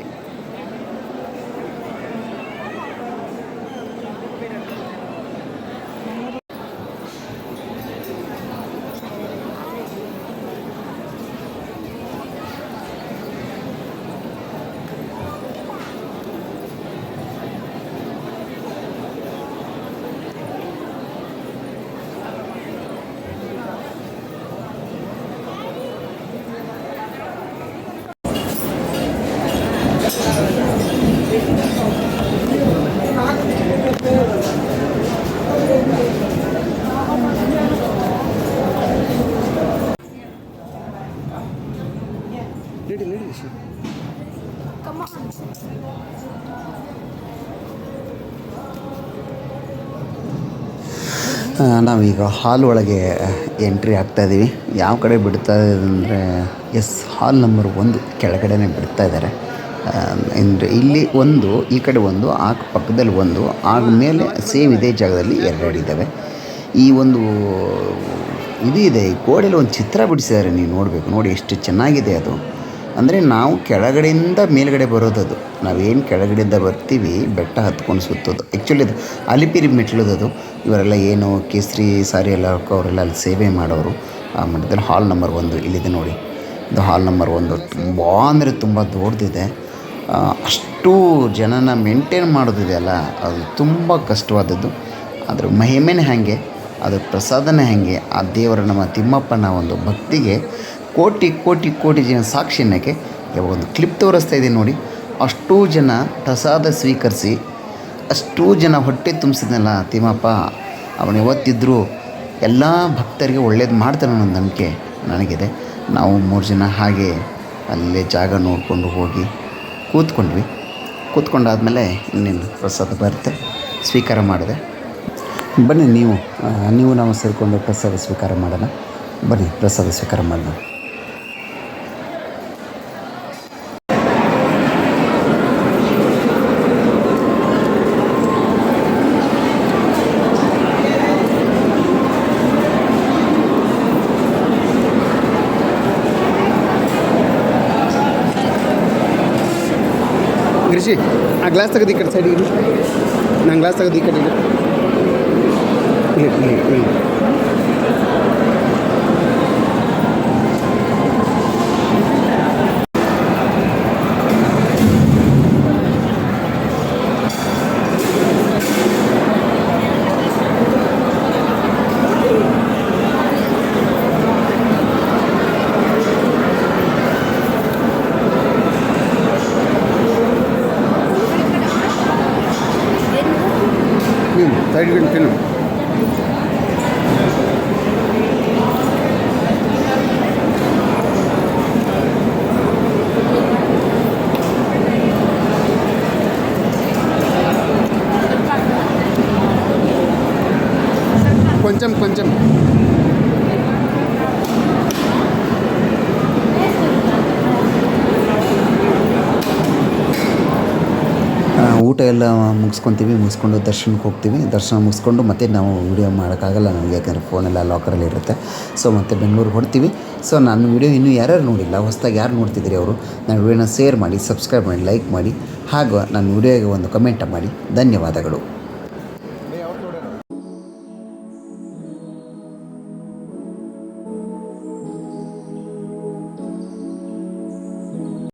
ನಾವೀಗ ಹಾಲ್ ಒಳಗೆ ಎಂಟ್ರಿ ಆಗ್ತಾಯಿದ್ದೀವಿ. ಯಾವ ಕಡೆ ಬಿಡ್ತಾ ಅಂದರೆ ಹಾಲ್ ನಂಬರ್ 1 ಕೆಳಗಡೆನೇ ಬಿಡ್ತಾ ಇದ್ದಾರೆ. ಅಂದರೆ ಇಲ್ಲಿ 1, ಈ ಕಡೆ 1, ಆ ಪಕ್ಕದಲ್ಲಿ 1, ಆದಮೇಲೆ ಸೇಮ್ ಇದೇ ಜಾಗದಲ್ಲಿ 2 ಇದ್ದಾವೆ. ಈ ಒಂದು ಇದು ಇದೆ, ಈ ಗೋಡೆಯಲ್ಲಿ ಒಂದು ಚಿತ್ರ ಬಿಡಿಸಿದ್ದಾರೆ, ನೀವು ನೋಡಬೇಕು. ನೋಡಿ ಎಷ್ಟು ಚೆನ್ನಾಗಿದೆ ಅದು. ಅಂದರೆ ನಾವು ಕೆಳಗಡೆಯಿಂದ ಮೇಲ್ಗಡೆ ಬರೋದದು. ನಾವೇನು ಕೆಳಗಡೆಯಿಂದ ಬರ್ತೀವಿ, ಬೆಟ್ಟ ಹತ್ಕೊಂಡು ಸುತ್ತೋದು. ಆ್ಯಕ್ಚುಲಿ ಅದು ಅಲಿಪಿರಿ ಮೆಟ್ಲುದದು. ಇವರೆಲ್ಲ ಏನು ಕೇಸರಿ ಸಾರಿ ಎಲ್ಲ ಅವರೆಲ್ಲ ಅಲ್ಲಿ ಸೇವೆ ಮಾಡೋರು. ಆ ಮಠದಲ್ಲಿ ಹಾಲ್ ನಂಬರ್ 1 ಇಲ್ಲಿದೆ ನೋಡಿ. ಇದು ಹಾಲ್ ನಂಬರ್ 1 ತುಂಬ ದೊಡ್ಡದಿದೆ. ಅಷ್ಟು ಜನನ ಮೇಂಟೈನ್ ಮಾಡೋದಿದೆಯಲ್ಲ, ಅದು ತುಂಬ ಕಷ್ಟವಾದದ್ದು. ಅದ್ರ ಮಹಿಮೆನೇ ಹಾಗೆ, ಅದ್ರ ಪ್ರಸಾದನೇ ಹಾಗೆ. ಆ ದೇವರ ನಮ್ಮ ತಿಮ್ಮಪ್ಪನ ಒಂದು ಭಕ್ತಿಗೆ ಕೋಟಿ ಜನ ಸಾಕ್ಷಿ ಅನ್ನೋಕ್ಕೆ ಇವಾಗ ಒಂದು ಕ್ಲಿಪ್ ತೋರಿಸ್ತಾ ಇದ್ದೀನಿ ನೋಡಿ. ಅಷ್ಟೂ ಜನ ಪ್ರಸಾದ ಸ್ವೀಕರಿಸಿ ಅಷ್ಟೂ ಜನ ಹೊಟ್ಟೆ ತುಂಬಿಸಿದ್ನಲ್ಲ ತಿಮ್ಮಪ್ಪ, ಅವನು ಯಾವತ್ತಿದ್ದರೂ ಎಲ್ಲ ಭಕ್ತರಿಗೆ ಒಳ್ಳೇದು ಮಾಡ್ತಾನೆ ಅನ್ನೋ ನಂಬಿಕೆ ನನಗಿದೆ. ನಾವು 3 ಜನ ಹಾಗೆ ಅಲ್ಲೇ ಜಾಗ ನೋಡಿಕೊಂಡು ಹೋಗಿ ಕೂತ್ಕೊಂಡಾದಮೇಲೆ ಇನ್ನೇನು ಪ್ರಸಾದ ಬರುತ್ತೆ, ಸ್ವೀಕಾರ ಮಾಡಿದೆ. ಬನ್ನಿ ನೀವು ನಾವು ಸೇರಿಕೊಂಡು ಪ್ರಸಾದ ಸ್ವೀಕಾರ ಮಾಡೋಣ. ಬನ್ನಿ ಪ್ರಸಾದ ಸ್ವೀಕಾರ ಮಾಡೋಣ. ಗಿರಿಶಿ, ಆ ಗ್ಲಾಸ್ ತೆಗೆದು ಈ ಕಡೆ ಸೈಡ್ ಇರು. ನಾನು ಗ್ಲಾಸ್ ತೆಗೆದು ಈ ಕಡೆ ಇರು. ಸೈಡ್ ತಿನ್ನು. కొంచెం ಊಟ ಎಲ್ಲ ಮುಗಿಸ್ಕೊಂಡು ದರ್ಶನಕ್ಕೆ ಹೋಗ್ತೀವಿ. ದರ್ಶನ ಮುಗಿಸ್ಕೊಂಡು ಮತ್ತೆ ನಾವು ವೀಡಿಯೋ ಮಾಡೋಕ್ಕಾಗಲ್ಲ ನಮಗೆ, ಯಾಕಂದರೆ ಫೋನೆಲ್ಲ ಲಾಕರಲ್ಲಿ ಇರುತ್ತೆ. ಸೊ ಮತ್ತೆ ಬೆಂಗಳೂರಿಗೆ ಹೊಡ್ತೀವಿ. ಸೊ ನನ್ನ ವೀಡಿಯೋ ಇನ್ನೂ ಯಾರ್ಯಾರು ನೋಡಿಲ್ಲ, ಹೊಸದಾಗಿ ಯಾರು ನೋಡ್ತಿದ್ದೀರಿ ಅವರು ನನ್ನ ವೀಡಿಯೋನ ಶೇರ್ ಮಾಡಿ, ಸಬ್ಸ್ಕ್ರೈಬ್ ಮಾಡಿ, ಲೈಕ್ ಮಾಡಿ, ಹಾಗೂ ನನ್ನ ವೀಡಿಯೋಗೆ ಒಂದು ಕಮೆಂಟ್ ಮಾಡಿ. ಧನ್ಯವಾದಗಳು.